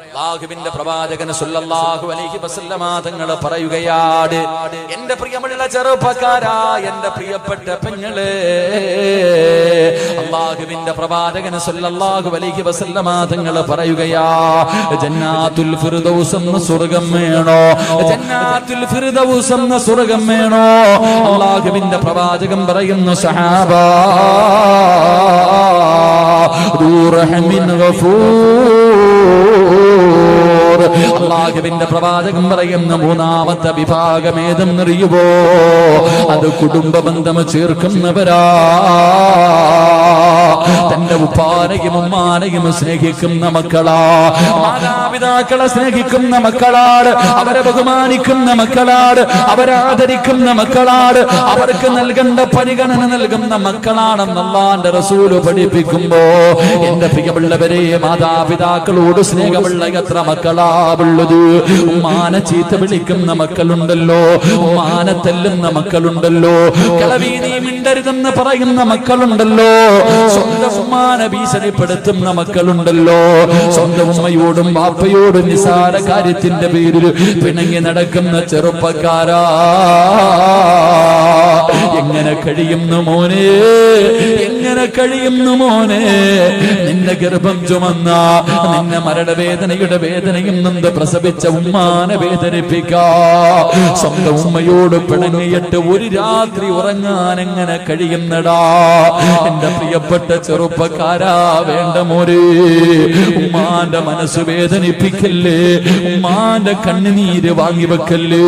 അല്ലാഹുവിന്റെ പ്രവാചകൻ സല്ലല്ലാഹു അലൈഹി വസല്ലമ തങ്ങൾ പറയുകയാണ്, എന്റെ പ്രിയമുള്ള ചെറുപ്പക്കാരാ, എന്റെ പ്രിയപ്പെട്ട പെങ്ങളെ, അല്ലാഹുവിന്റെ പ്രവാചകൻ സല്ലല്ലാഹു അലൈഹി വസല്ലമ തങ്ങൾ പറയുകയാ, ജന്നാത്തുൽ ഫിർദൗസ് എന്ന സ്വർഗ്ഗം വേണോ? ജന്നാത്തുൽ ഫിർദൗസ് എന്ന സ്വർഗ്ഗം വേണോ? അല്ലാഹുവിന്റെ പ്രവാചകൻ പറയുന്നു, സഹാബാ ദൂ റഹ്മിൻ ഗഫൂർ. അല്ലാഹുവിന്റെ പ്രവാചകൻ പറയുന്ന മൂന്നാമത്തെ വിഭാഗം ഏതെന്നറിയുവോ? അത് കുടുംബ ബന്ധം ചേർക്കുന്നവരാ. തന്റെ ഉപ്പാനെയും ഉമ്മാനെയും സ്നേഹിക്കുന്ന മക്കളാ, മാതാപിതാക്കളെ സ്നേഹിക്കുന്ന മക്കളാണ്, അവരെ ബഹുമാനിക്കുന്ന മക്കളാണ്, അവരെ ആദരിക്കുന്ന മക്കളാണ്, അവർക്ക് നൽകേണ്ട പരിഗണന നൽകുന്ന മക്കളാണെന്ന് അല്ലാഹുവിന്റെ റസൂൽ പഠിപ്പിക്കുമ്പോ, എന്റെ പ്രിയമുള്ളവരെ, മാതാപിതാക്കളോട് സ്നേഹമുള്ള എത്ര മക്കളാ ഉള്ളത്? ഉമ്മാനെ ചീത്ത വിളിക്കുന്ന മക്കളുണ്ടല്ലോ, ഉമ്മാനെ തല്ലുന്ന മക്കളുണ്ടല്ലോ, കളവി നീ മിണ്ടരുതെന്ന് പറയുന്ന മക്കളുണ്ടല്ലോ, സ്വന്തം ഉമ്മാനെ ഭീഷണിപ്പെടുത്തുന്ന മക്കളുണ്ടല്ലോ, സ്വന്തം ഉമ്മയോടും വാപ്പയോടും നിസാര കാര്യത്തിന്റെ പേരിൽ പിണങ്ങി നടക്കുന്ന ചെറുപ്പക്കാരാ, എങ്ങനെ കഴിയുന്നു മോനെ? എങ്ങനെ കഴിയുന്നു മോനെ? നിന്റെ ഗർഭം ചുമന്ന, നിന്നെ മരണവേദനയുടെ വേദനയും നിന്ന് പ്രസവിച്ച ഉമ്മാനെ വേദനിപ്പിക്കാ, സ്വന്തം ഉമ്മയോട് പിണങ്ങിയിട്ട് ഒരു രാത്രി ഉറങ്ങാൻ എങ്ങനെ കഴിയുന്നടാ? എന്റെ പ്രിയപ്പെട്ട ചെറുപ്പക്കാരാ, വേണ്ട മോരെ, ഉമ്മാന്റെ മനസ്സ് വേദനിപ്പിക്കല്ലേ, ഉമ്മാന്റെ കണ്ണുനീര് വാങ്ങിവെക്കല്ലേ.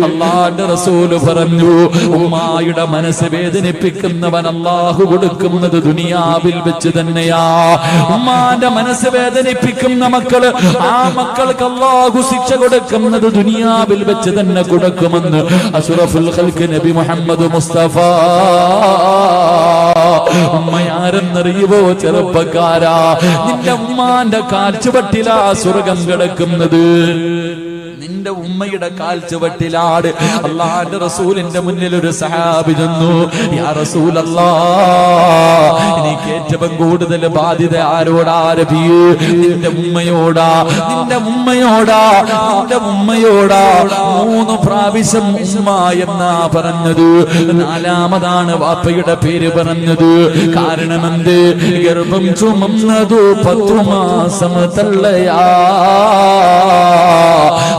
അല്ലാഹുവിന്റെ റസൂല് പറഞ്ഞു, ഉമ്മായുടെ മനസ്സ് വേദനിപ്പിക്കുന്നവൻ അല്ലാഹു കൊടുക്കുന്നത് ദുനിയാവിൽ വെച്ച് തന്നെയാ. ഉമ്മാന്റെ മനസ്സ് വേദനിപ്പിക്കുന്ന മക്കള്, ആ മക്കൾക്ക് അല്ലാഹു ശിക്ഷ കൊടുക്കുന്നത് ദുനിയാവിൽ വെച്ച് തന്നെ കൊടുക്കുമെന്ന് അഷ്റഫുൽ ഖൽഖ് നബി മുഹമ്മദ് മുസ്തഫ. ഉമ്മയാരെന്നറിയുവോ ചെറുപ്പക്കാരാ? നിന്റെ ഉമ്മാന്റെ കാൽച്ചുവട്ടിലാ സ്വർഗം കിടക്കുന്നത്. നിന്റെ ഉമ്മയുടെ കാൽച്ചുവട്ടിലാണ്. അല്ലാഹുവിന്റെ റസൂലിന്റെ മുന്നിൽ ഒരു സഹാബി ചെന്നു, യാ റസൂലല്ലാഹ്, എനിക്ക് ഏറ്റവും കൂടുതൽ ബാധ്യത ആരോടാ നബിയേ? നിന്റെ ഉമ്മയോടാ, നിന്റെ ഉമ്മയോടാ, നിന്റെ ഉമ്മയോടാ. 3 പ്രാവശ്യം ഉമ്മ എന്നാ പറഞ്ഞത്, 4മതാണ് വാപ്പയുടെ പേര് പറഞ്ഞത്. കാരണം എന്ത്? ഗർഭം ചുമന്നതു 10 മാസം തള്ളയാ,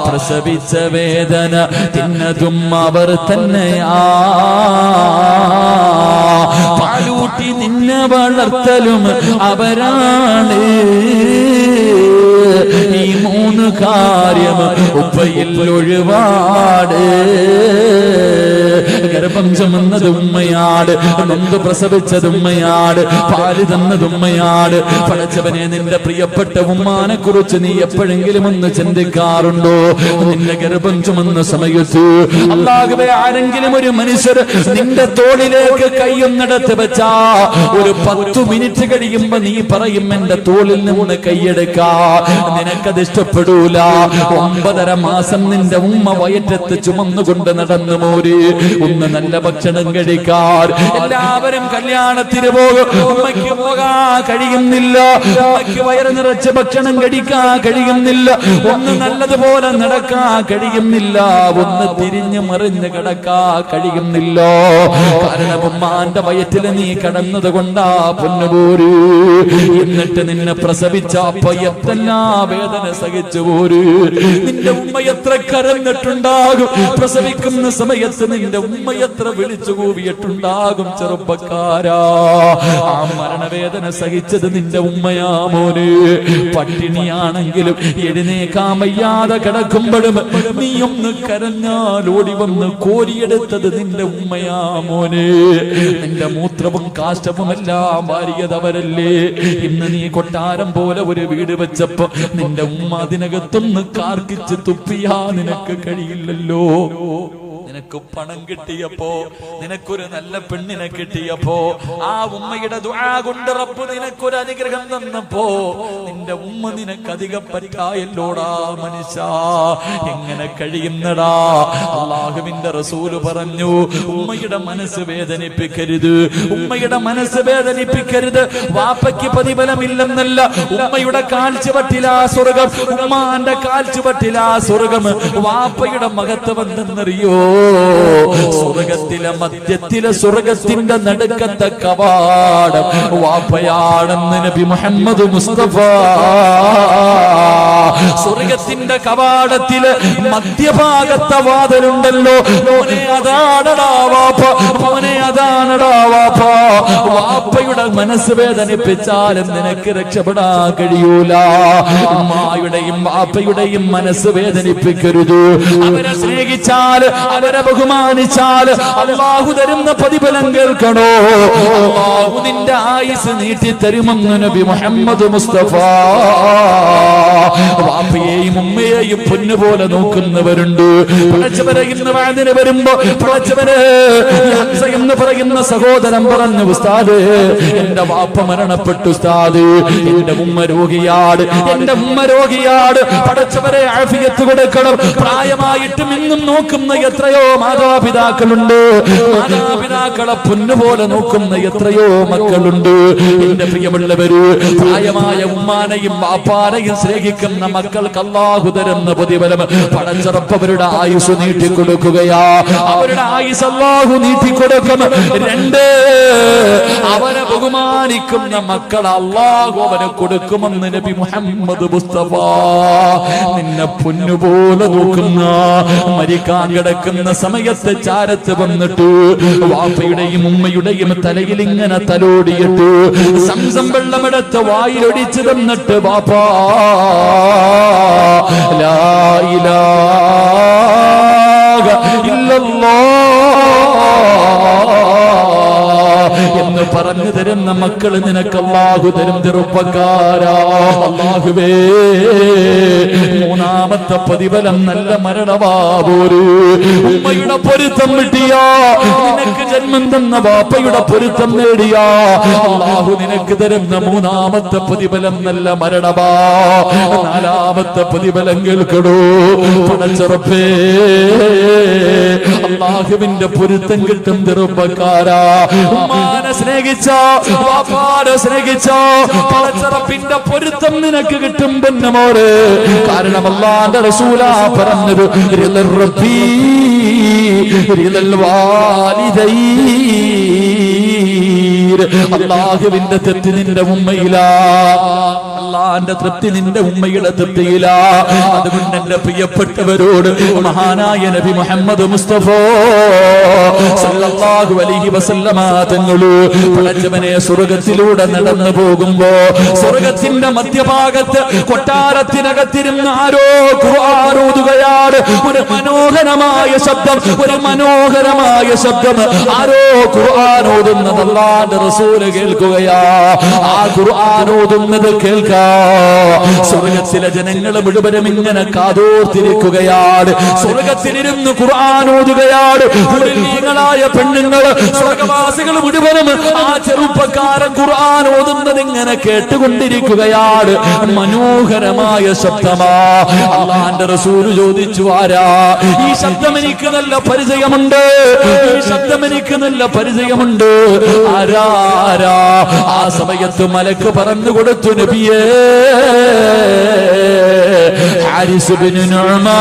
പ്രസവിച്ച വേദന തിന്നതും അവർ തന്നെയാ, പാലൂട്ടി നിന്നെ വളർത്തലും അവരാണ്. ഈ 3 കാര്യം ഉപ്പയിൽ ഒഴിവാട്. ഗർഭം ചുമന്നത് ഉമ്മയാട്, നൊന്ത് പ്രസവിച്ചത് ഉമ്മയാട്, പാല് തന്നത് ഉമ്മയാട്. പടച്ചവനെ, നിന്റെ പ്രിയപ്പെട്ട ഉമ്മാനെ കുറിച്ച് നീ എപ്പോഴെങ്കിലും ഒന്ന് ചിന്തിക്കാറുണ്ടോ? നിന്റെ ഗർഭം ചുമന്ന സമയത്ത് അല്ലാഹുവേ, ആരെങ്കിലും ഒരു മനുഷ്യർ നിന്റെ തോളിലേക്ക് കൈയൊന്നെടുത്ത് വെച്ചാ ഒരു 10 മിനിറ്റ് കഴിയുമ്പോ നീ പറയും, എന്റെ തോളിൽ നിന്ന് കൈയെടുക്കാ. നിനക്കത് ഇഷ്ടപ്പെടൂല. 9.5 മാസം നിന്റെ ഉമ്മ വയറ്റത്ത് ചുമന്നുകൊണ്ട് നടന്നു മോര്. ഒന്ന് നല്ല ഭക്ഷണം കഴിക്കാൻ എല്ലാവരും കല്യാണത്തിന് പോകും, ഉമ്മയ്ക്ക് പോകാൻ കഴിയുന്നില്ല, ഉമ്മയ്ക്ക് വയറ് നിറച്ച് ഭക്ഷണം കഴിക്കാൻ കഴിയുന്നില്ല, ഒന്ന് നല്ലതുപോലെ നടക്കാൻ കഴിയുന്നില്ല, ഒന്ന് തിരിഞ്ഞു മറിഞ്ഞ് കിടക്കാൻ കഴിയുന്നില്ല. കാരണം ഉമ്മാന്റെ വയറ്റില് നീ കടന്നത് കൊണ്ടാ പൊന്നുപോര്. എന്നിട്ട് നിന്നെ പ്രസവിച്ച അപ്പ എത്തെല്ലാ വേദന സഹിച്ചു പോര്. നിന്റെ ഉമ്മ എത്ര കരഞ്ഞിട്ടുണ്ടാകും, പ്രസവിക്കുന്ന സമയത്ത് നിന്റെ ഉമ്മ എത്ര വിളിച്ചു കൂവിയിട്ടുണ്ടാകും. ചെറുപ്പക്കാരാ, ആ മരണവേദന സഹിച്ചത് നിന്റെ ഉമ്മയാ മോനെ. പട്ടിണിയാണെങ്കിലും എഴുന്നേക്കാൻ വയ്യാതെ കിടക്കുമ്പോഴും നീ ഒന്ന് കരഞ്ഞാൽ ഓടി വന്ന് കോരിയെടുത്തത് നിന്റെ ഉമ്മയാ മോനെ. നിന്റെ മൂത്രവും കാഷ്ടവും എല്ലാം വാരിയതവരല്ലേ. ഇന്ന് നീ കൊട്ടാരം പോലെ ഒരു വീട് വെച്ചപ്പോ നിന്റെ ഉമ്മ അതിനകത്തൊന്ന് കാർക്കിച്ച് തുപ്പിയാ നിനക്ക് കഴിയില്ലല്ലോ. നിനക്ക് പണം കിട്ടിയപ്പോ, നിനക്കൊരു നല്ല പെണ്ണിനെ കിട്ടിയപ്പോ, ആ ഉമ്മയുടെ ദുആ കൊണ്ട് റബ്ബ് നിനക്കൊരു അനുഗ്രഹം തന്നപ്പോ നിന്റെ ഉമ്മ നിനക്ക് അധികം പറ്റായല്ലോടാ മനുഷ്യ, എങ്ങനെ കഴിയുന്നടാ? അല്ലാഹുവിന്റെ റസൂല് പറഞ്ഞു, ഉമ്മയുടെ മനസ്സ് വേദനിപ്പിക്കരുത്, ഉമ്മയുടെ മനസ്സ് വേദനിപ്പിക്കരുത്. വാപ്പയ്ക്ക് പ്രതിഫലമില്ലെന്നല്ല, ഉമ്മയുടെ കാൽച്ചുവട്ടിലാ സ്വർഗം, ഉമ്മാന്റെ കാൽച്ചുവട്ടിലാ സ്വർഗം. വാപ്പയുടെ മഹത്വം എന്തെന്നറിയോ? സ്വർഗത്തിലെ മധ്യത്തിലെ സ്വർഗത്തിന്റെ നടുക്കത്തെ കവാടം വാപ്പയാണെന്ന് നബി മുഹമ്മദ് മുസ്തഫ. സ്വർഗത്തിന്റെ കവാടത്തില് മധ്യഭാഗത്തെ വാതിലുണ്ടല്ലോ, മോനെ അതാണടാ വാപ്പ, മോനെ അതാണടാ വാപ്പ. വാപ്പയുടെ മനസ്സ് വേദനിപ്പിച്ചാലും നിനക്ക് രക്ഷപ്പെടാൻ കഴിയൂല. ഉമ്മായുടെയും വാപ്പയുടെയും മനസ്സ് വേദനിപ്പിക്കരുത്. അവരെ സ്നേഹിച്ചാൽ, അവരെ ബഹുമാനിച്ചാൽ അല്ലാഹു തരുന്ന പ്രതിഫലം കേൾക്കണോ? അല്ലാഹു നിന്റെ ആയുസ് നീട്ടി തരുമെന്ന് നബി മുഹമ്മദ് മുസ്തഫ. വാപ്പയെയും ഉമ്മയെയും പൊന്നുപോലെ നോക്കുന്നവരുണ്ട്. പടച്ചവരെ ഇന്ന് വാതിന് വരുമ്പോ പടച്ചവരെ ഹംസ എന്ന് പറയുന്ന സഹോദരൻ പറഞ്ഞു, ഉസ്താദ് എന്റെ വാപ്പ മരണപ്പെട്ടു ഉസ്താദ്, എന്റെ ഉമ്മ രോഗിയാട്, എന്റെ ഉമ്മ രോഗിയാട്. പടച്ചവരെ ആഫിയത്ത് കൊടുക്കണം. പ്രായമായിട്ടും ഇന്നും നോക്കുന്ന എത്രയോ മാതാപിതാക്കളുണ്ട്, മാതാപിതാക്കളെ പൊന്നുപോലെ നോക്കുന്ന എത്രയോ മക്കളുണ്ട്. എന്റെ പ്രിയമുള്ളവര്, പ്രായമായ ഉമ്മാനെയും വാപ്പാനെയും സ്നേഹിക്കുന്ന മക്കൾക്ക് അല്ലാഹു തരുന്ന പ്രതിഫലം പടച്ചറപ്പവരുടെ ആയുസ് നീട്ടിക്കൊടുക്കുകയാ. അവരുടെ ആയുസ് അല്ലാഹു നീട്ടിക്കൊടുക്കും. രണ്ട്, അവനെ ബഹുമാനിക്കുന്ന മക്കൾ അല്ലാഹു അവന് കൊടുക്കുമെന്ന് നബി മുഹമ്മദ് മുസ്തഫ. നിന്നെ പൊന്നുപോലെ നോക്കുന്ന, മരിക്കാൻ കിടക്കുന്ന സമയത്ത് ചാരത്ത് വന്നിട്ട് വാപ്പയുടെയും ഉമ്മയുടെയും തലയിൽ ഇങ്ങനെ തലോടിയിട്ട് സംസം വെള്ളമെടുത്ത് വായിലൊടിച്ചു തന്നിട്ട് വാപ്പാ ലാ ഇലാഹ ഇല്ലല്ലാഹ് എന്ന് പറഞ്ഞു തരുന്ന മക്കള് നിനക്ക് അല്ലാഹു തരും. ചെറുപ്പക്കാരാ, അല്ലാഹുവേ മൂന്നാമത്തെ പ്രതിഫലം നല്ല മരണവാപോരു. ഉമ്മയുടെ പൊരുത്തം കിട്ടിയാ, നിനക്ക് ജന്മം തന്ന വാപ്പയുടെ പൊരുത്തം നേടിയാ അല്ലാഹു നിനക്ക് തരുന്ന മൂന്നാമത്തെ പ്രതിഫലം നല്ല മരണവാ. നാലാമത്തെ പ്രതിഫലം കേൾക്കണോ? പടച്ചറപ്പേ അല്ലാഹുവിന്റെ പൊരുത്തം കിട്ടും. ചെറുപ്പക്കാരാ, ഉമ്മാനെ സ്നേഹിച്ചോ, വാപ്പാനെ സ്നേഹിച്ചോ, പടച്ചറപ്പിന്റെ പൊരുത്തം നിനക്ക് കിട്ടും പൊന്നമോളെ. കാരണം അല്ലാഹുവിന്റെ റസൂലാ പറഞ്ഞത്, റിളൽ റബ്ബി റിളൽ വാലിദൈൻ. അല്ലാഹുവിന്റെ തൃപ്തി നിന്റെ ഉമ്മയിലാ, അല്ലാഹുവിന്റെ തൃപ്തി നിന്റെ ഉമ്മയുടെ തൃപ്തിയിലാ. അതുകൊണ്ട് എന്റെ പ്രിയപ്പെട്ടവരോട് മഹാനായ നബി മുഹമ്മദ് മുസ്തഫ സല്ലല്ലാഹു അലൈഹി വസല്ലമ തങ്ങള് പടച്ചവനെ സ്വർഗത്തിലൂടെ നടന്നു പോകുമ്പോ സ്വർഗത്തിന്റെ മധ്യഭാഗത്ത് കൊട്ടാരത്തിനകത്തിരുന്ന് ആരോ ഖുർആൻ ഓതുകയാണ്. ഒരു മനോഹരമായ ശബ്ദം, ഒരു മനോഹരമായ ശബ്ദം. ആരോ ഖുർആൻ ഓതുന്നത് അല്ലാഹുവിന്റെ റസൂല് കേൾക്കുകയാ. ആ ഖുർആൻ ഓതുന്നത് കേൾക്കാ സ്വർഗത്തിലെ ജനങ്ങൾ മുഴുവനും ഇങ്ങനെ കാതോർത്തിരിക്കുകയാണ്. സ്വർഗത്തിലിരുന്ന് ഖുർആൻ ഓതുകയാണ്. മുഅ്മിനീങ്ങളായ പെണ്ണുങ്ങൾ, സ്വർഗവാസികൾ മുഴുവനും ആ ചെറുപ്പക്കാരൻ ഖുർആൻ ഓതുന്നത് ഇങ്ങനെ കേട്ടുകൊണ്ടിരിക്കുകയാണ്. മനോഹരമായ ശബ്ദമാ. അല്ലാഹുവിന്റെ റസൂല് ചോദിച്ചു, ആരാ ഈ ശബ്ദം? എനിക്ക് നല്ല പരിചയമുണ്ട്, ഈ ശബ്ദം എനിക്ക് നല്ല പരിചയമുണ്ട്. ആരാ? ആ സമയത്ത് മലക്ക് പറഞ്ഞു കൊടുത്തു, നബിയേ ഹാരിസ് ഇബ്നു നുഅ്മാൻ,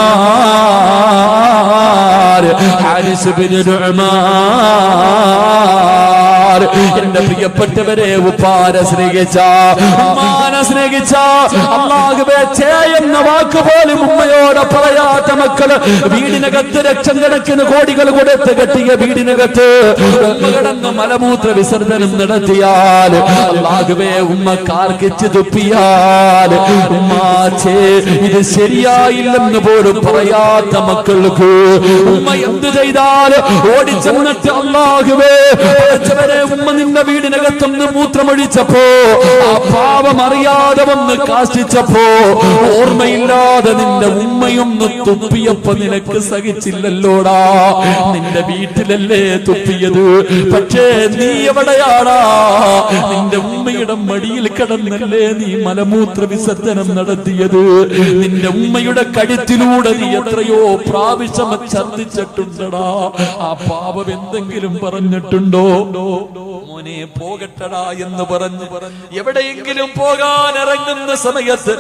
ഹാരിസ് ഇബ്നു നുഅ്മാൻ. എന്റെ പ്രിയപ്പെട്ടവരെ, ഉപ്പാനെ സ്നേഹിച്ച, ഉമ്മാനെ സ്നേഹിച്ച, അല്ലാഹുവേ ഛേ എന്ന വാക്ക് പോലും ഉമ്മയോട് പറയാത്ത മക്കള് വീടിനകത്ത് ലക്ഷം കണക്കിന് കോടികൾ കൊടുത്ത് കെട്ടിയ വീടിനകത്ത് ഉമ്മ കിടന്ന് മലമൂത്ര വിസർജനം നടത്തിയാൽ, അല്ലാഹുവേ ഉമ്മ കാർക്കിച്ച് തുപ്പിയാൽ, ഉമ്മാച്ചേ ഇത് ശരിയായില്ലെന്ന് പോലും പറയാത്ത മക്കൾക്ക് ഉമ്മ എന്ത് ചെയ്താൽ ഓടിച്ചെന്നിട്ട് അല്ലാഹുവേ ഉമ്മ നിന്റെ വീടിനകത്തൊന്ന് മൂത്രമൊഴിച്ചപ്പോ ആ പാവം അറിയാതെ വന്ന് കാഷ്ടിച്ചപ്പോ ഓർമ്മയില്ലാതെ നിന്റെ ഉമ്മയൊന്ന് തുപ്പിയപ്പോ നിനക്ക് സഹിച്ചില്ലല്ലോടാ. നിന്റെ വീട്ടിലല്ലേ തുപ്പിയത്, പക്ഷേ നീ എവിടെയാടാ? നിന്റെ ഉമ്മയുടെ മടിയിൽ കിടന്നല്ലേ നീ മലമൂത്ര വിസർജനം നടത്തിയത്. നിന്റെ ഉമ്മയുടെ കഴുത്തിലൂടെ നീ എത്രയോ പ്രാവശ്യം ഛർദിച്ചിട്ടുണ്ടടാ. ആ പാപം എന്തെങ്കിലും പറഞ്ഞിട്ടുണ്ടോ? മോനെ പോകട്ടടാ എന്ന് പറഞ്ഞു എവിടെയെങ്കിലും പോകാൻ ഇറങ്ങുന്ന സമയത്ത്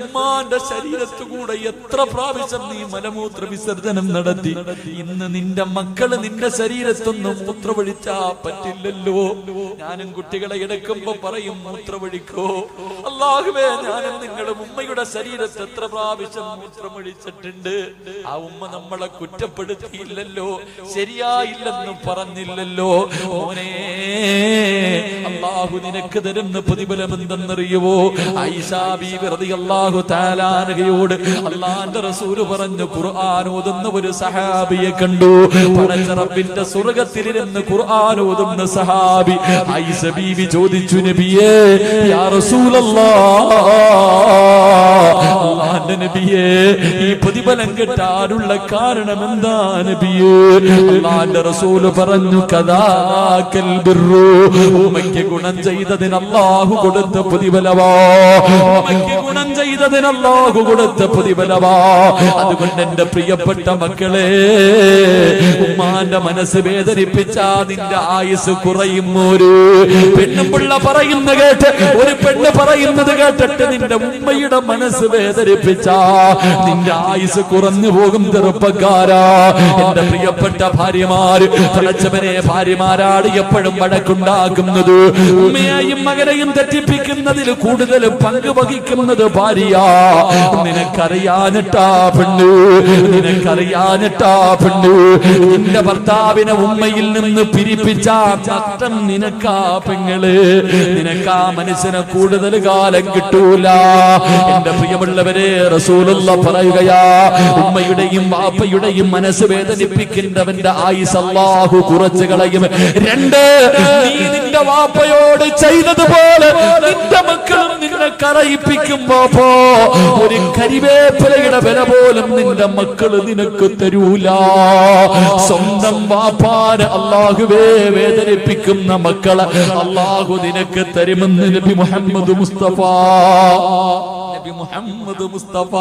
ഉമ്മാന്റെ ശരീരത്തുകൂടെ എത്ര പ്രാവശ്യം നീ മലമൂത്ര വിസർജനം നടത്തി. ഇന്ന് നിന്റെ മക്കള് നിന്റെ ശരീരത്തൊന്നും മൂത്രമൊഴിച്ചാ പറ്റില്ലല്ലോ. ഞാനും കുട്ടികളെ എടുക്കുമ്പോ പറയും മൂത്രമൊഴിക്കോ. അല്ലാഹുവേ, ഞാനും നിങ്ങളും ഉമ്മയുടെ ശരീരത്ത് എത്ര പ്രാവശ്യം മൂത്രമൊഴിച്ചിട്ടുണ്ട്. ആ ഉമ്മ നമ്മളെ കുറ്റപ്പെടുത്തിയില്ലല്ലോ, ശരിയായില്ലെന്നും പറഞ്ഞില്ലല്ലോ. മോനെ, അല്ലാഹു നിനക്ക് തരുന്ന പ്രതിഫലം എന്തെന്നറിയുവോ? ആയിഷാ ബീവി റളിയല്ലാഹു തആല അൻഹയോട് അല്ലാഹുവിന്റെ റസൂൽ പറഞ്ഞു, ഖുർആൻ ഓതുന്ന ഒരു സഹാബിയെ കണ്ടു. പടച്ച റബ്ബിന്റെ സ്വർഗ്ഗത്തിലിരുന്ന് ഖുർആൻ ഓതുന്ന സഹാബി. ആയിഷ ബീവി ചോദിച്ചു, നബിയേ, യാ റസൂലല്ലാഹ്, അല്ലാഹുവിന്റെ നബിയേ, ഈ പ്രതിഫലം കിട്ടാനുള്ള കാരണം എന്താ നബിയേ? അല്ലാഹുവിന്റെ റസൂൽ പറഞ്ഞു, കദാകൽ ബിർറു, ഉമ്മയ്ക്ക് ഗുണം ചെയ്തതിന് അല്ലാഹു കൊടുത്ത പ്രതിഫലവാ. ഉമ്മയ്ക്ക് ഗുണം ചെയ്തതിന് അല്ലാഹു കൊടുത്ത പ്രതിഫലവാ. അതുകൊണ്ട് എന്റെ പ്രിയപ്പെട്ട മക്കളെ, ഉമ്മാന്റെ മനസ്സ് വേദനിപ്പിച്ചാ നിന്റെ ആയുസ് കുറയും. ഒരു പെണ്ണുപിള്ള പറയുന്ന കേട്ട്, ഒരു പെണ്ണ് പറയുന്നത് കേട്ടിട്ട് നിന്റെ ഉമ്മയുടെ മനസ്സ് വേദനിപ്പിച്ചാ നിന്റെ ആയുസ് കുറഞ്ഞു പോകും. ചെറുപ്പക്കാരാ, എന്റെ പ്രിയപ്പെട്ട ഭാര്യമാര്, പടച്ചവനെ, ഭാര്യമാരാണ് എപ്പോഴും വഴക്കുണ്ടാക്കുന്നത്. ഉമ്മയെയും മകനെയും തെറ്റിപ്പിക്കുന്നതിൽ കൂടുതൽ പങ്ക് വഹിക്കുന്നത് ഭാര്യയാ. നിനക്കറിയാനിട്ടാ പെണ്ണ്, നിനക്കറിയാനിട്ടാ പെണ്ണ്, നിന്റെ ഭർത്താവിനെ ഉമ്മയിൽ നിന്ന് പിരിപ്പിച്ച നഷ്ടം നിനക്കാ പെങ്ങള്. നിനക്കാ മനുഷ്യനെ കൂടുതൽ കാലം കിട്ടൂല. എന്റെ പ്രിയമുള്ളവരെ, റസൂലുള്ളാഹി പറയുകയാ, ഉമ്മയുടെയും വാപ്പയുടെയും മനസ്സ് വേദനിപ്പിക്കുന്നവന്റെ ആയുസ് അല്ലാഹു കുറച്ചു കളയും. രണ്ട്, നീ നിന്റെ വാപ്പയോട് ചെയ്തതുപോലെ നിന്റെ മക്കളും നിന്നെ കരയിപ്പിക്കുമ്പോ ഒരു കരിവേപ്പിലയുടെ വില പോലും നിന്റെ മക്കള് നിനക്ക് തരൂല. സ്വന്തം വാപ്പാന് അല്ലാഹുവേ വേദനിപ്പിക്കുന്ന മക്കളെ അല്ലാഹു നിനക്ക് തരുമെന്ന് നബി മുഹമ്മദ് മുസ്തഫ. മുഹമ്മദ് മുസ്തഫ,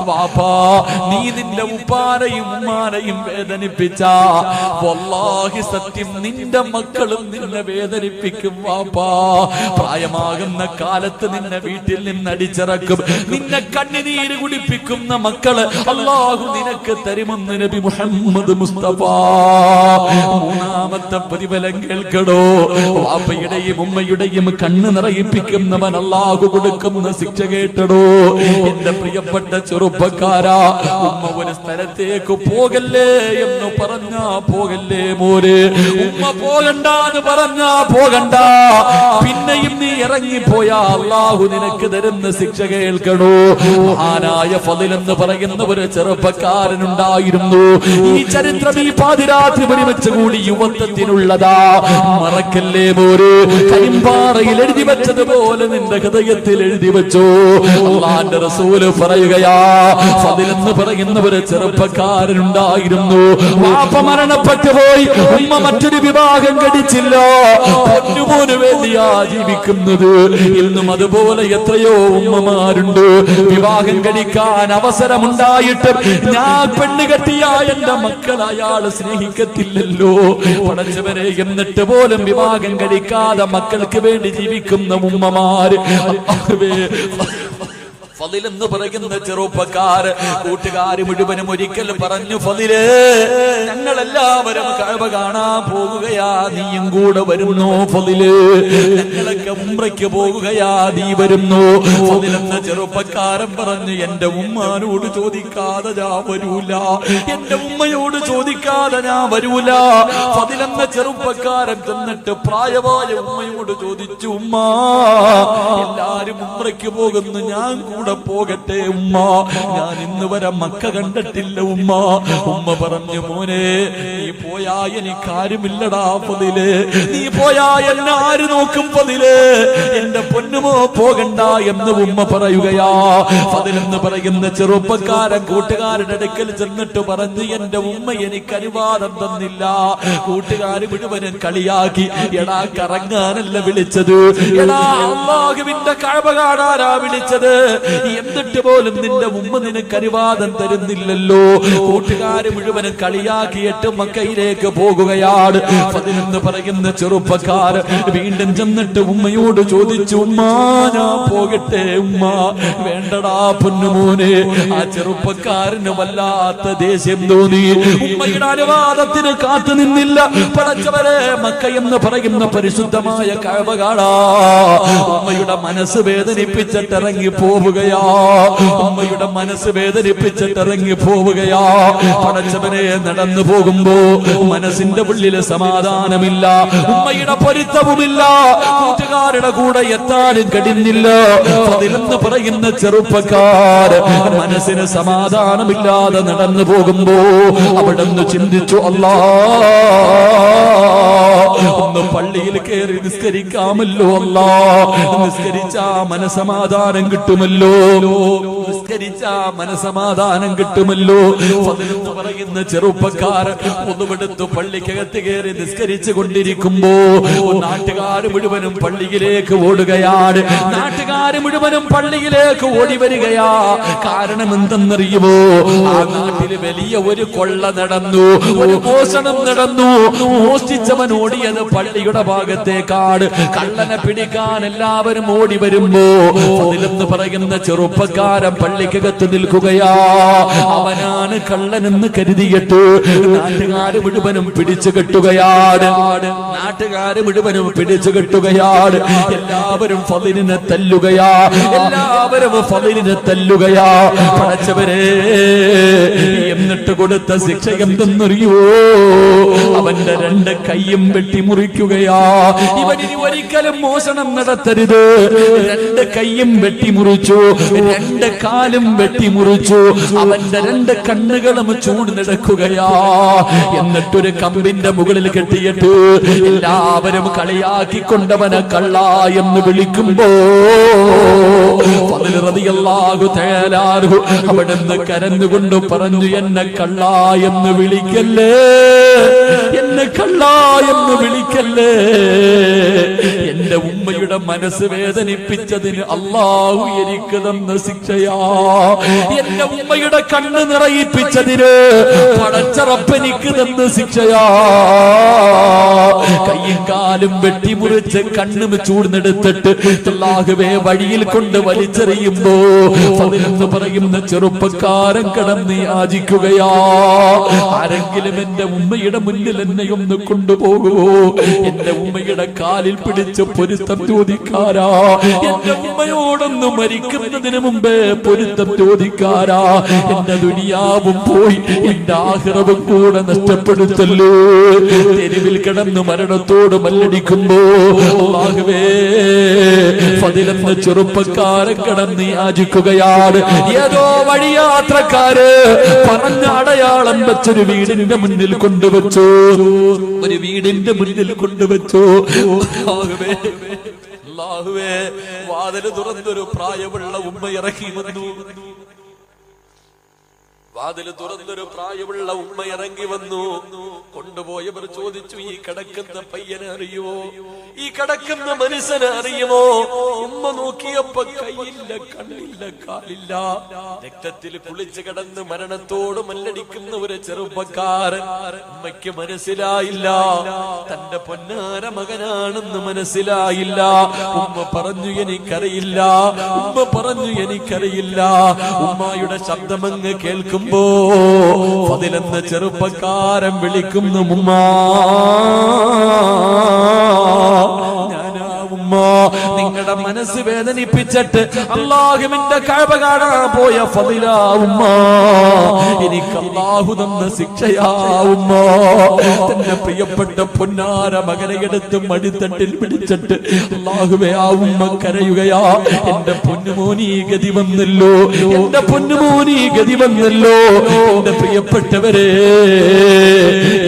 വാപ്പാ, നീ നിന്റെ ഉപ്പാനെയും ഉമ്മാനെയും വേദനിപ്പിച്ച വല്ലാഹി സത്യം നിന്റെ മക്കളും നിന്നെ വേദനിപ്പിക്കും. വാപ്പാ, പ്രായമാകുന്ന കാലത്ത് നിന്നെ വീട്ടിൽ നിന്ന് അടിച്ചിറക്കും. നിന്നെ കണ്ണുനീര് കുടിപ്പിക്കുന്ന മക്കള് അല്ലാഹു നിനക്ക് തരുമെന്ന് നബി മുഹമ്മദ് മുസ്തഫ. മൂന്നാമത്തെ പ്രതിഫലം കേൾക്കടോ, വാപ്പയുടെയും ഉമ്മയുടെയും കണ്ണ് നിറയിപ്പിക്കുന്നവൻ അല്ലാഹു കൊടുക്കുന്ന ശിക്ഷ കേട്ടടോ. എന്റെ പ്രിയപ്പെട്ട ചെറുപ്പക്കാരാ, ഉമ്മ ഒരു സ്ഥലത്തേക്ക് പോകല്ലേ എന്ന് പറഞ്ഞാ പോകല്ലേ മോര്. ഉമ്മ പോകണ്ടെന്ന് പറഞ്ഞാ പോകണ്ട. പിന്നെയും നീ ഇറങ്ങിപ്പോയാ അല്ലാഹു നിനക്ക് തരുന്ന ശിക്ഷ കേൾക്കണോ. മഹാനായ ഫളിൽ എന്ന് പറയുന്ന ഒരു ചെറുപ്പക്കാരനുണ്ടായിരുന്നു. ഈ ചരിത്രം ഈ പാതിരാത്രി ഒരുമിച്ച് കൂടി യുവത്വത്തിനുള്ളതാ. മറക്കല്ലേ മോര്. കരിമ്പാറയിൽ എഴുതി വെച്ചതുപോലെ നിന്റെ ഹൃദയത്തിൽ എഴുതി വെച്ചോ. അല്ലാഹുവിന്റെ റസൂല് പറയുകയാ, ഫളിൽ എന്ന് പറയുന്ന ഒരു ചെറുപ്പക്കാരനുണ്ടായിരുന്നു. വാപ്പ മരണപ്പെട്ടു പോയി, ഉമ്മ മറ്റൊരു വിവാഹം കഴിച്ചില്ല. പൊന്നുമോന് വേണ്ടിയാ ജീവിക്കുന്നത്. ഇന്നും അതുപോലെ എത്രയോ ഉമ്മമാരുണ്ട്. വിവാഹം കഴിക്കാൻ അവസരമുണ്ടായിട്ട് ഞാൻ പെണ്ണ് കെട്ടിയ എന്റെ മക്കൾ അയാൾ സ്നേഹിക്കത്തില്ലല്ലോ. പടച്ചവരെ, എന്നിട്ട് പോലും വിവാഹം കഴിക്കാതെ മക്കൾക്ക് വേണ്ടി ജീവിക്കുന്ന ഉമ്മമാര്. ഫളിൽ എന്ന് പറയുന്ന ചെറുപ്പക്കാർ കൂട്ടുകാര് മുഴുവനും ഒരിക്കൽ പറഞ്ഞു, ഫളില്, ഞങ്ങളെല്ലാവരും കഅബ കാണാൻ പോകുകയാ, നീയും കൂടെ വരുന്നു. ഫളില്, ഞങ്ങളൊക്കെ ഉംറയ്ക്ക് പോകുകയാ, നീ വരുന്നു. ഫളിൽ എന്ന ചെറുപ്പക്കാരൻ പറഞ്ഞു, എന്റെ ഉമ്മാനോട് ചോദിക്കാതെ ഞാൻ വരൂല, എന്റെ ഉമ്മയോട് ചോദിക്കാതെ ഞാൻ വരൂല. ഫളിൽ എന്ന ചെറുപ്പക്കാരൻ ചെന്നിട്ട് പ്രായമായ ഉമ്മയോട് ചോദിച്ചു, ഉമ്മ, എല്ലാരും ഉംറ ഉംറയ്ക്ക് പോകുന്നു, ഞാൻ കൂടെ പോകട്ടെ ഉമ്മ, ഞാൻ ഇന്ന് വരെ മക്ക കണ്ടിട്ടില്ല ഉമ്മ. ഉമ്മ പറഞ്ഞു, മോനെ നീ പോയാ എനിക്കാരുമില്ലടാ ഫദില്, നീ പോയാ എന്നെ ആര് നോക്കും ഫദില്, എന്റെ പൊന്നുമോ പോകണ്ട എന്ന് ഉമ്മ പറയുകയാ. ഫദിൽ എന്ന് പറയുന്ന ചെറുപ്പക്കാരൻ കൂട്ടുകാരുടെ അടുക്കൽ ചെന്നിട്ട് പറഞ്ഞു, എന്റെ ഉമ്മ എനിക്ക് അനുവാദം തന്നില്ല. കൂട്ടുകാര് മുഴുവനും കളിയാക്കി, എടാ കറങ്ങാനല്ല വിളിച്ചത്, എടാ അല്ലാഹുവിന്റെ കഅബ കാണാനാ വിളിച്ചത്, എന്നിട്ട് പോലും നിന്റെ ഉമ്മ നിനക്ക് അനുവാദം തരുന്നില്ലല്ലോ. കൂട്ടുകാര് മുഴുവനും കളിയാക്കിയിട്ട് മക്കയിലേക്ക് പോകുകയാണ്. ഫദിൽ എന്ന് പറയുന്ന ചെറുപ്പക്കാർ വീണ്ടും ചെന്നിട്ട് ഉമ്മയോട് ചോദിച്ചു, ഉമ്മാ ഞാൻ പോകട്ടെ ഉമ്മ? വേണ്ടടാ പൊന്നുമോനെ. ആ ചെറുപ്പക്കാരന് വല്ലാത്ത ദേഷ്യം തോന്നി. ഉമ്മയുടെ അനുവാദത്തിന് കാത്തു നിന്നില്ല. പടച്ചവരെ, മക്ക എന്ന് പറയുന്ന പരിശുദ്ധമായ കഅബ കാണാ ഉമ്മയുടെ മനസ്സ് വേദനിപ്പിച്ചിട്ട് ഇറങ്ങി പോവുകയാ. ഉമ്മയുടെ മനസ്സ് വേദനിപ്പിച്ചിട്ട് ഇറങ്ങി പോവുകയാ. പടച്ചവനെ, നടന്നു പോകുമ്പോ മനസ്സിന്റെ ഉള്ളില് സമാധാനമില്ല, ഉമ്മയുടെ പൊരുത്തവുമില്ല, കൂട്ടുകാരുടെ കൂടെ എത്താനും കഴിഞ്ഞില്ല. ഫദിലെന്ന് പറയുന്ന ചെറുപ്പക്കാർ മനസ്സിന് സമാധാനമില്ലാതെ നടന്നു പോകുമ്പോ അവിടെന്ന് ചിന്തിച്ചു, അല്ലാ ഒന്ന് പള്ളിയിൽ കയറി നിസ്കരിക്കാമല്ലോ, അല്ലാ നിസ്കരിച്ചാ മനസമാധാനം കിട്ടുമല്ലോ, നിസ്കരിച്ചാ മനസമാധാനം കിട്ടുമല്ലോ. ഫദിലെന്ന് പറയുന്ന ചെറുപ്പക്കാർ ഒന്നുമെടുത്ത് പള്ളിക്കകത്ത് കയറി നിസ്കരിച്ചു കൊണ്ടിരിക്കുമ്പോ നാട്ടുകാർ മുഴുവനും പള്ളിയിലേക്ക് ഓടുകയാണ്. നാട്ടുകാർ മുഴുവനും പള്ളിയിലേക്ക് ഓടി വരികയാ. കാരണം എന്തെന്നറിയുമോ? ആ നാട്ടില് വലിയ ഒരു കൊള്ള നടന്നു, ഒരു മോഷണം നടന്നു. മോഷ്ടിച്ചവൻ ഓടിയത് പള്ളിയുടെ ഭാഗത്തേക്കാണ്. കള്ളനെ പിടിക്കാൻ എല്ലാവരും ഓടി വരുമ്പോ ഫദിലെന്ന് പറയുന്ന ചെറുപ്പക്കാരൻ പള്ളിക്കകത്ത് നിൽക്കുകയാ. അവനാണ് കള്ളനെന്ന് കരുതിയിട്ട് നാട്ടുകാര് മുഴുവനും പിടിച്ചു കെട്ടുകയാണ്. നാട്ടുകാര് മുഴുവനും പിടിച്ചു കെട്ടുകയാണ്. എല്ലാവരും ഫദിലിനെ തല്ലുകയാ, എല്ലാവരും ഫദിലിനെ തല്ലുകയാ. പടച്ചവരെ, എന്നിട്ട് കൊടുത്ത ശിക്ഷ എന്തെന്നറിയോ? അവന്റെ രണ്ട് കൈയും വെട്ടിമുറിക്കുകയാ. ഇവനിനി ഒരിക്കലും മോഷണം നടത്തരുത്. രണ്ട് കൈയും വെട്ടിമുറിച്ചു, രണ്ട് കാലും വെട്ടിമുറിച്ചു. അവന്റെ രണ്ട് കണ്ണുകളും ചൂടുന്നിടക്കുകയാ. എന്നിട്ടൊരു കമ്പിന്റെ മുകളിൽ കെട്ടിയിട്ട് എല്ലാവരും കളിയാക്കിക്കൊണ്ടവനെ കള്ള എന്ന് വിളിക്കുമ്പോ ഫദിൽ റളിയല്ലാഹു തആല അവിടുന്ന് കരഞ്ഞുകൊണ്ട് പറഞ്ഞു, എന്നെ കള്ള എന്ന് വിളിക്കല്ലേ, എന്നെ കള്ള എന്ന് വിളിക്കല്ലേ. എന്റെ ഉമ്മയുടെ മനസ്സ് വേദനിപ്പിച്ചതിന് അല്ലാഹു എനിക്ക് തന്ന ശിക്ഷയാ. എന്റെ ഉമ്മയുടെ കണ്ണ് നിറയിപ്പിച്ചതിന് പടച്ച റബ്ബ് എനിക്ക് തന്ന ശിക്ഷയാ. കയ്യും കാലും വെട്ടിമുറിച്ച് കണ്ണും ചൂടുന്നെടുത്തിട്ട് അല്ലാഹുവേ വഴിയിൽ കൊണ്ട് വലിച്ചെറിയുമ്പോ ഫദിലെന്ന് പറയുന്ന ചെറുപ്പക്കാരൻ കിടന്ന് യാചിക്കുകയാ. ആരെങ്കിലും എന്റെ ഉമ്മയുടെ മുന്നിൽ എന്നെ ഒന്ന് കൊണ്ടുപോകുമോ? എന്റെ ഉമ്മയുടെ കാലിൽ പിടിച്ച് പൊരുത്തം ചോദിക്കാരാ. എന്റെ ഉമ്മയോടൊന്ന് മരിക്കുന്നതിന് മുമ്പേ പൊരുത്തം ചോദിക്കാരാ. എന്റെ ദുനിയാവും പോയി എന്റെ ആഖിറവും കൂടെ നഷ്ടപ്പെടുത്തല്ലോ. തെരുവിൽ കിടന്ന് മരണത്തോട് മല്ലടിക്കുമ്പോ അല്ലാഹുവേ ഫദിലെന്ന ചെറുപ്പക്കാരൻ കിടന്ന് യാചിക്കുകയാണ്. ഏതോ വഴിയാത്രക്കാര് പറഞ്ഞ അടയാളം വെച്ചൊരു വീടിന്റെ മുന്നിൽ കൊണ്ടുവച്ചു, ഒരു വീടിന്റെ മുന്നിൽ കൊണ്ടുവച്ചു. അല്ലാഹുവേ, വാതില് തുറന്നൊരു പ്രായമുള്ള ഉമ്മ ഇറങ്ങി വന്നു. വാതില് തുറന്നൊരു പ്രായമുള്ള ഉമ്മ ഇറങ്ങി വന്നു. കൊണ്ടുപോയവർ ചോദിച്ചു, ഈ കിടക്കുന്ന പയ്യനെ അറിയുമോ? ഈ കിടക്കുന്ന മനുഷ്യനെ അറിയുമോ? ഉമ്മ നോക്കിയപ്പോ കൈയില്ല, കണ്ണില്ല, കാലില്ല, രക്തത്തിൽ കുളിച്ച് കിടന്ന് മരണത്തോട് മല്ലടിക്കുന്ന ഒരു ചെറുപ്പക്കാരൻ. ഉമ്മയ്ക്ക് മനസ്സിലായില്ല, തന്റെ പൊന്നാര മകനാണെന്ന് മനസ്സിലായില്ല. ഉമ്മ പറഞ്ഞു, എനിക്കറിയില്ല. ഉമ്മ പറഞ്ഞു, എനിക്കറിയില്ല. ഉമ്മയുടെ ശബ്ദമങ്ങ് കേൾക്കും ഫദിലെന്ന ചെറുപ്പക്കാരൻ വിളിക്കുന്നു, ഉമ്മ, ഞാനാ ഉമ്മ, നിങ്ങളുടെ മനസ്സ് വേദനിപ്പിച്ചിട്ട് അല്ലാഹുവിന്റെ കഅബ കാണാൻ പോയ ഫളില ഉമ്മ, എനിക്ക് അല്ലാഹു തന്ന ശിക്ഷയാ ഉമ്മ. തന്റെ പ്രിയപ്പെട്ട പൊന്നാര മകനെ എടുത്ത് മടിത്തട്ടിൽ പിടിച്ചിട്ട് അല്ലാഹുവേ ആ ഉമ്മ കരയുകയാ. എന്റെ പൊന്നുമോനി ഗതി വന്നല്ലോ, എന്റെ പൊന്നുമോനി ഗതി വന്നല്ലോ. എന്റെ പ്രിയപ്പെട്ടവരെ,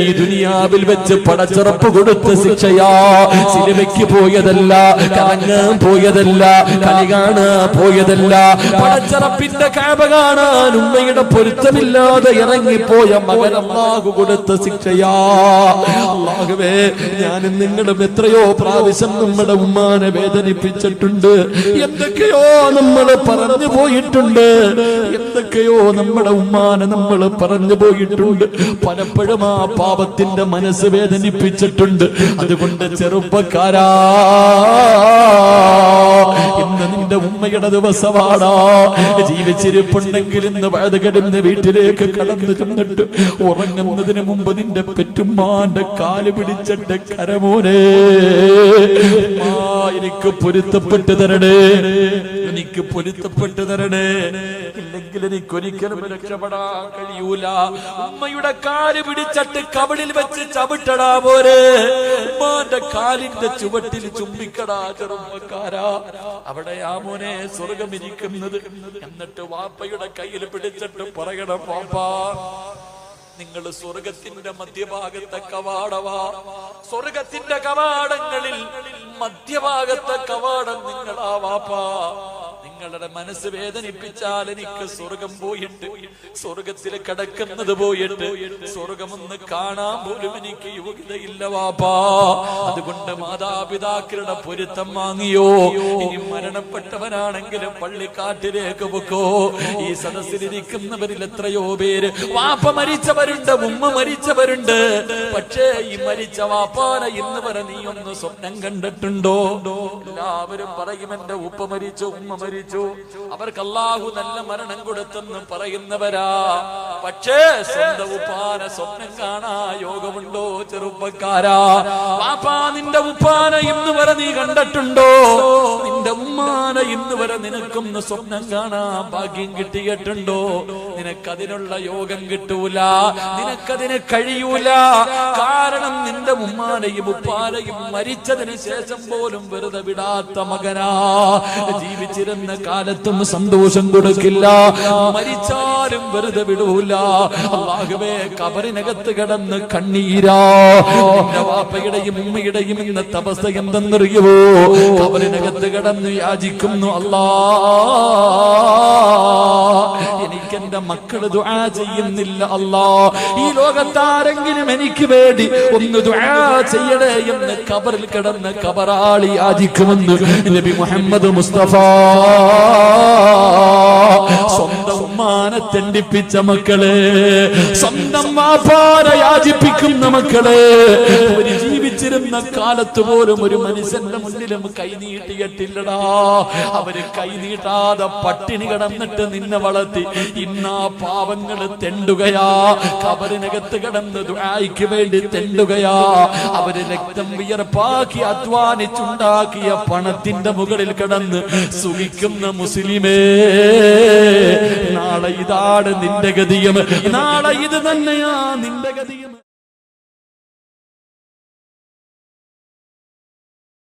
ഈ ദുനിയാവിൽ വെച്ച് പടച്ചുറപ്പ് കൊടുത്ത ശിക്ഷയാ. സിനിമയ്ക്ക് പോയതല്ല, കറങ്ങാൻ പോയതല്ല, കളി കാണാൻ പോയതല്ല, പടച്ചുറപ്പിന്റെ കഅബ കാണാൻ ഉമ്മയുടെ പൊരുത്തമില്ലാതെ ഇറങ്ങിപ്പോയ മകൻ അല്ലാഹു കൊടുത്ത ശിക്ഷയാ. അല്ലാഹുവേ, ഞാനും നിങ്ങളും എത്രയോ പ്രാവശ്യം നമ്മുടെ ഉമ്മാനെ വേദനിപ്പിച്ചിട്ടുണ്ട്. എന്തൊക്കെയോ നമ്മൾ പറഞ്ഞു പോയിട്ടുണ്ട്, എന്തൊക്കെയോ നമ്മുടെ ഉമ്മാനെ നമ്മൾ പറഞ്ഞു പോയിട്ടുണ്ട്. പലപ്പോഴും ആ പാപത്തിന്റെ മനസ്സ് വേദനിപ്പിച്ചിട്ടുണ്ട്. അതുകൊണ്ട് ചെറുപ്പക്കാരാ, ഇന്ന് നിന്റെ ഉമ്മയുടെ ദിവസമാടാ. ജീവിച്ചിരിപ്പുണ്ടെങ്കിൽ ഇന്ന് വഴുതുകിടന്ന് വീട്ടിലേക്ക് കടന്നു ചെന്നിട്ട് ഉറങ്ങുന്നതിന് മുമ്പ് നിന്റെ പെറ്റുമ്മാന്റെ കാല് പിടിച്ചിട്ട് കരമോനെ, എനിക്ക് പൊരുത്തപ്പെട്ട് തരണേ, എനിക്ക് പൊരുത്തപ്പെട്ട് തരണേ, ഇല്ലെങ്കിൽ എനിക്കൊരിക്കലും രക്ഷപ്പെടാൻ കഴിയൂല. ഉമ്മയുടെ കാല് പിടിച്ചിട്ട് കവിളിൽ വെച്ച് ചവിട്ടടാ പോരെ, ഉമ്മാന്റെ കാലിന്റെ ചുവട്ടിൽ ചുംബിക്കടാ ചെറുപ്പക്കാരാ. അവിടെയാ മോനെ സ്വർഗം ഇരിക്കുന്നത്. എന്നിട്ട് വാപ്പയുടെ കയ്യിൽ പിടിച്ചിട്ട് പറയണം, വാപ്പാ നിങ്ങൾ സ്വർഗത്തിന്റെ മധ്യഭാഗത്തെ കവാടവാ. സ്വർഗത്തിന്റെ കവാടങ്ങളിൽ മധ്യഭാഗത്തെ കവാടം നിങ്ങളാ വാപ്പാ. നിങ്ങളുടെ മനസ്സ് വേദനിപ്പിച്ചാൽ എനിക്ക് സ്വർഗം പോയിട്ട്, സ്വർഗത്തിൽ കിടക്കുന്നത് പോയിട്ട് സ്വർഗമൊന്ന് കാണാൻ പോലും എനിക്ക് യോഗ്യതയില്ല വാപ്പാ. അതുകൊണ്ട് മാതാപിതാക്കളുടെ പൊരുത്തം വാങ്ങിയോ. ഇനി മരണപ്പെട്ടവനാണെങ്കിലും പള്ളിക്കാട്ടിലേക്ക് വെക്കോ. ഈ സദസ്സിലിരിക്കുന്നവരിൽ എത്രയോ പേര് വാപ്പ മരിച്ചവരുണ്ട്, ഉമ്മ മരിച്ചവരുണ്ട്. പക്ഷേ ഈ മരിച്ച വാപ്പാനെ ഇന്ന് വരെ നീ ഒന്ന് സ്വപ്നം കണ്ടിട്ടുണ്ടോ? എല്ലാവരും പറയും എന്റെ ഉപ്പ മരിച്ചു, ഉമ്മ മരിച്ചു, അവർക്ക് അല്ലാഹു നല്ല മരണം കൊടുത്തെന്ന് പറയുന്നവരാ. പക്ഷേ സ്വന്തം ഉപ്പാനെ സ്വപ്നം കാണാ യോഗമുണ്ടോ ചെറുപ്പക്കാരാ? വാപ്പാ, നിന്റെ ഉപ്പാനെ ഇന്ന് വരെ നീ കണ്ടിട്ടുണ്ടോ? നിന്റെ ഉമ്മാനെ ഇന്ന് വരെ നിനക്കൊന്ന് സ്വപ്നം കാണാ ഭാഗ്യം കിട്ടിയിട്ടുണ്ടോ? നിനക്കതിനുള്ള യോഗം കിട്ടൂല, നിനക്കതിന് കഴിയൂല. കാരണം നിന്റെ ഉമ്മാനെയും ഉപ്പാനെയും മരിച്ചതിന് ശേഷം പോലും വെറുതെ വിടാത്ത മകനാ. ജീവിച്ചിരുന്ന കാലത്തും സന്തോഷം കൊടുക്കില്ല, മരിച്ചാലും വെറുതെ വിടൂല. അല്ലാഹുവേ, കബറിനകത്ത് കിടന്ന് കണ്ണീരാ. നിന്റെ വാപ്പയുടെയും ഉമ്മയുടെയും ഇന്നത്തെ അവസ്ഥ എന്തെന്നറിയുവോ? കബറിനകത്ത് കിടന്ന് യാചിക്കുന്നു, അല്ലാ എനിക്കെന്റെ മക്കള് ദുആ ചെയ്യുന്നില്ല അല്ലാ. ഈ ലോകത്താരെങ്കിലും എനിക്ക് വേണ്ടി ഒന്ന് ദുആ ചെയ്യണേ എന്ന് കബറിൽ കിടന്ന് കബറാളി യാചിക്കുമെന്ന് നബി മുഹമ്മദ് മുസ്തഫ. സ്വന്തം ഉമ്മാനെ തെണ്ടിപ്പിച്ച മക്കളെ, സ്വന്തം വാപ്പാനെ യാചിപ്പിക്കുന്ന മക്കളെ, ഒരു ജീവിച്ചിരുന്ന കാലത്ത് പോലും ഒരു മനുഷ്യന്റെ മുന്നിലും കൈനീട്ടിയിട്ടില്ലടാ. അവര് കൈനീട്ടാതെ പട്ടിണി കിടന്നിട്ട് നിന്നെ വളർത്തി. ഇന്നാ പാവങ്ങള് തെണ്ടുകയാ, കബറിനകത്ത് കിടന്ന് ദുആയ്ക്ക് വേണ്ടി തെണ്ടുകയാ. അവര് രക്തം വിയർപ്പാക്കി അധ്വാനിച്ചുണ്ടാക്കിയ പണത്തിന്റെ മുകളിൽ കിടന്ന് സുഖിക്കുന്ന മുസ്ലിമേ, നാളെ ഇതാണ് നിന്റെ ഗതിയും, നാളെ ഇത് തന്നെയാ നിന്റെ ഗതിയും.